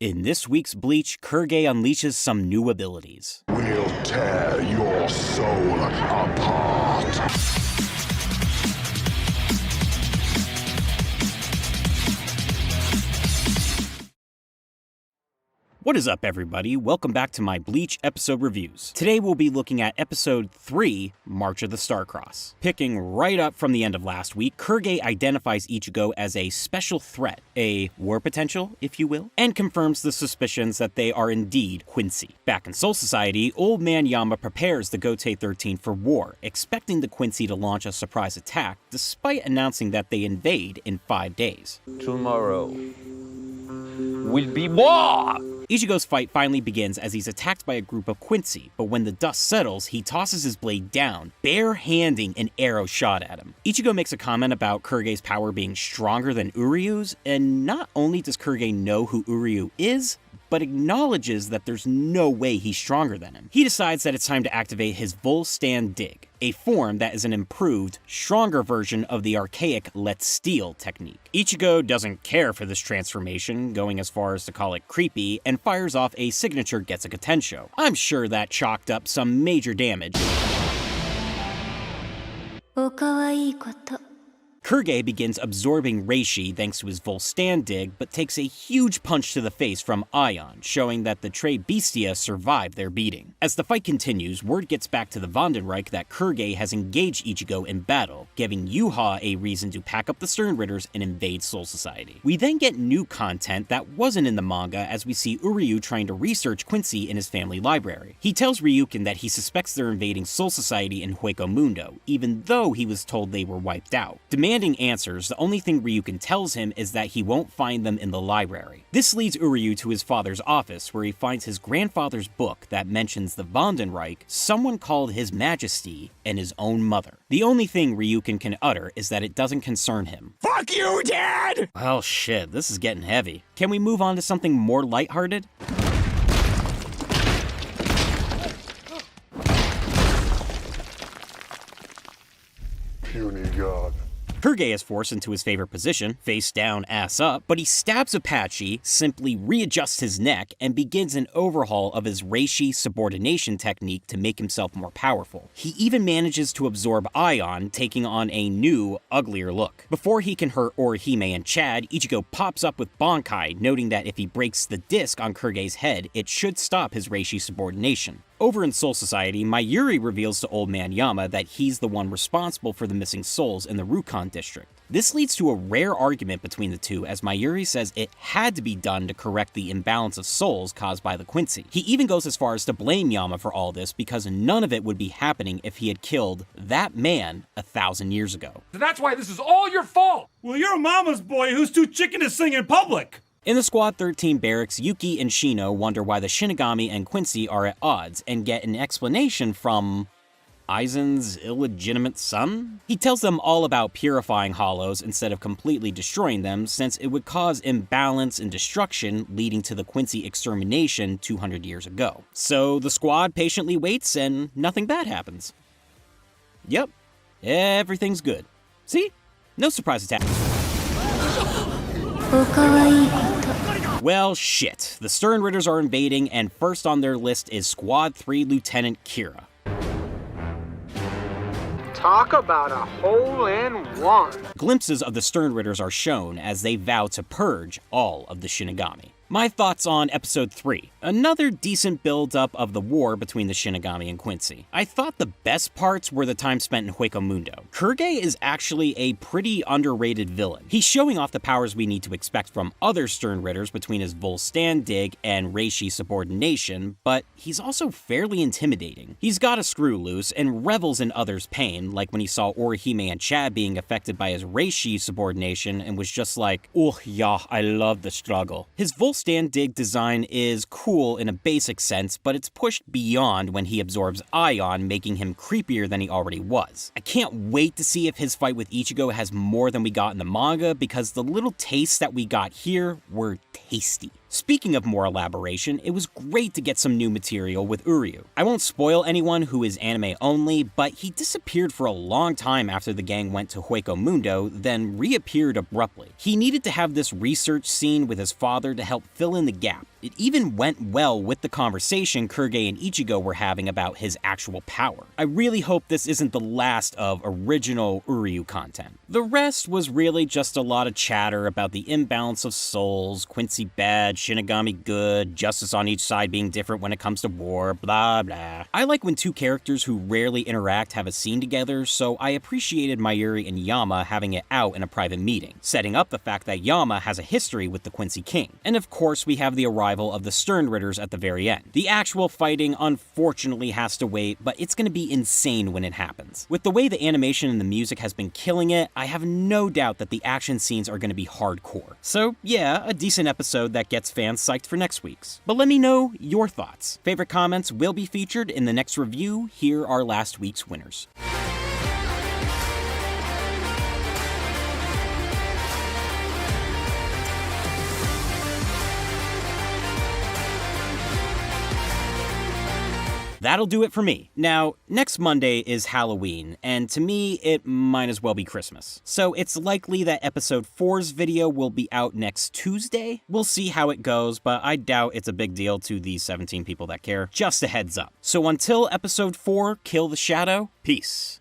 In this week's Bleach, Quilge unleashes some new abilities. We'll tear your soul apart. What is up, everybody? Welcome back to my Bleach episode reviews. Today we'll be looking at episode 3, March of the Starcross. Picking right up from the end of last week, Quilge identifies Ichigo as a special threat, a war potential, if you will, and confirms the suspicions that they are indeed Quincy. Back in Soul Society, Old Man Yama prepares the Gote 13 for war, expecting the Quincy to launch a surprise attack, despite announcing that they invade in 5 days. Tomorrow will be war! Ichigo's fight finally begins as he's attacked by a group of Quincy, but when the dust settles, he tosses his blade down, bare-handing an arrow shot at him. Ichigo makes a comment about Quilge's power being stronger than Uryu's, and not only does Quilge know who Uryu is, but acknowledges that there's no way he's stronger than him. He decides that it's time to activate his Full Stand Dig, a form that is an improved, stronger version of the archaic Let's Steal technique. Ichigo doesn't care for this transformation, going as far as to call it creepy, and fires off a signature Getsuga Tensho. I'm sure that chalked up some major damage. Quilge begins absorbing Reishi thanks to his Full Stand Dig, but takes a huge punch to the face from Ion, showing that the Tre Bestia survived their beating. As the fight continues, word gets back to the Vandenreich that Quilge has engaged Ichigo in battle, giving Yuha a reason to pack up the Sternritters and invade Soul Society. We then get new content that wasn't in the manga as we see Uryu trying to research Quincy in his family library. He tells Ryukin that he suspects they're invading Soul Society in Hueco Mundo, even though he was told they were wiped out. Demanding answers, the only thing Ryukin tells him is that he won't find them in the library. This leads Uryu to his father's office, where he finds his grandfather's book that mentions the Vandenreich, someone called His Majesty, and his own mother. The only thing Ryukin can utter is that it doesn't concern him. Fuck you, Dad! Well, shit, this is getting heavy. Can we move on to something more lighthearted? Puny God. Quilge is forced into his favorite position, face down, ass up, but he stabs Apache, simply readjusts his neck, and begins an overhaul of his Reishi subordination technique to make himself more powerful. He even manages to absorb Ion, taking on a new, uglier look. Before he can hurt Orihime and Chad, Ichigo pops up with Bankai, noting that if he breaks the disc on Quilge's head, it should stop his Reishi subordination. Over in Soul Society, Mayuri reveals to Old Man Yama that he's the one responsible for the missing souls in the Rukon district. This leads to a rare argument between the two, as Mayuri says it had to be done to correct the imbalance of souls caused by the Quincy. He even goes as far as to blame Yama for all this because none of it would be happening if he had killed that man 1,000 years ago. So that's why this is all your fault! Well, you're a mama's boy who's too chicken to sing in public! In the Squad 13 barracks, Yuki and Shino wonder why the Shinigami and Quincy are at odds and get an explanation from Aizen's illegitimate son? He tells them all about purifying hollows instead of completely destroying them, since it would cause imbalance and destruction, leading to the Quincy extermination 200 years ago. So the Squad patiently waits and nothing bad happens. Yep, everything's good. See? No surprise attack. Well, shit. The Sternritters are invading, and first on their list is Squad 3 Lieutenant Kira. Talk about a hole-in-one. Glimpses of the Sternritters are shown as they vow to purge all of the Shinigami. My thoughts on Episode 3. Another decent build-up of the war between the Shinigami and Quincy. I thought the best parts were the time spent in Hueco Mundo. Quilge is actually a pretty underrated villain. He's showing off the powers we need to expect from other Sternritters between his Full Stand Dig and Reishi subordination, but he's also fairly intimidating. He's got a screw loose and revels in others' pain, like when he saw Orihime and Chad being affected by his Reishi subordination and was just like, oh yeah, I love the struggle. His Full Stand Dig design is cool in a basic sense, but it's pushed beyond when he absorbs Ion, making him creepier than he already was. I can't wait to see if his fight with Ichigo has more than we got in the manga, because the little tastes that we got here were tasty. Speaking of more elaboration, it was great to get some new material with Uryu. I won't spoil anyone who is anime only, but he disappeared for a long time after the gang went to Hueco Mundo, then reappeared abruptly. He needed to have this research scene with his father to help fill in the gap. It even went well with the conversation Kurge and Ichigo were having about his actual power. I really hope this isn't the last of original Uryu content. The rest was really just a lot of chatter about the imbalance of souls, Quincy bad, Shinigami good, justice on each side being different when it comes to war, blah blah. I like when two characters who rarely interact have a scene together, so I appreciated Mayuri and Yama having it out in a private meeting, setting up the fact that Yama has a history with the Quincy King. And of course we have the arrival of the Sternritters at the very end. The actual fighting unfortunately has to wait, but it's gonna be insane when it happens. With the way the animation and the music has been killing it, I have no doubt that the action scenes are gonna be hardcore. So yeah, a decent episode that gets fans psyched for next week's. But let me know your thoughts. Favorite comments will be featured in the next review. Here are last week's winners. That'll do it for me. Now, next Monday is Halloween, and to me, it might as well be Christmas. So it's likely that episode 4's video will be out next Tuesday. We'll see how it goes, but I doubt it's a big deal to the 17 people that care. Just a heads up. So until episode 4, Kill the Shadow, peace.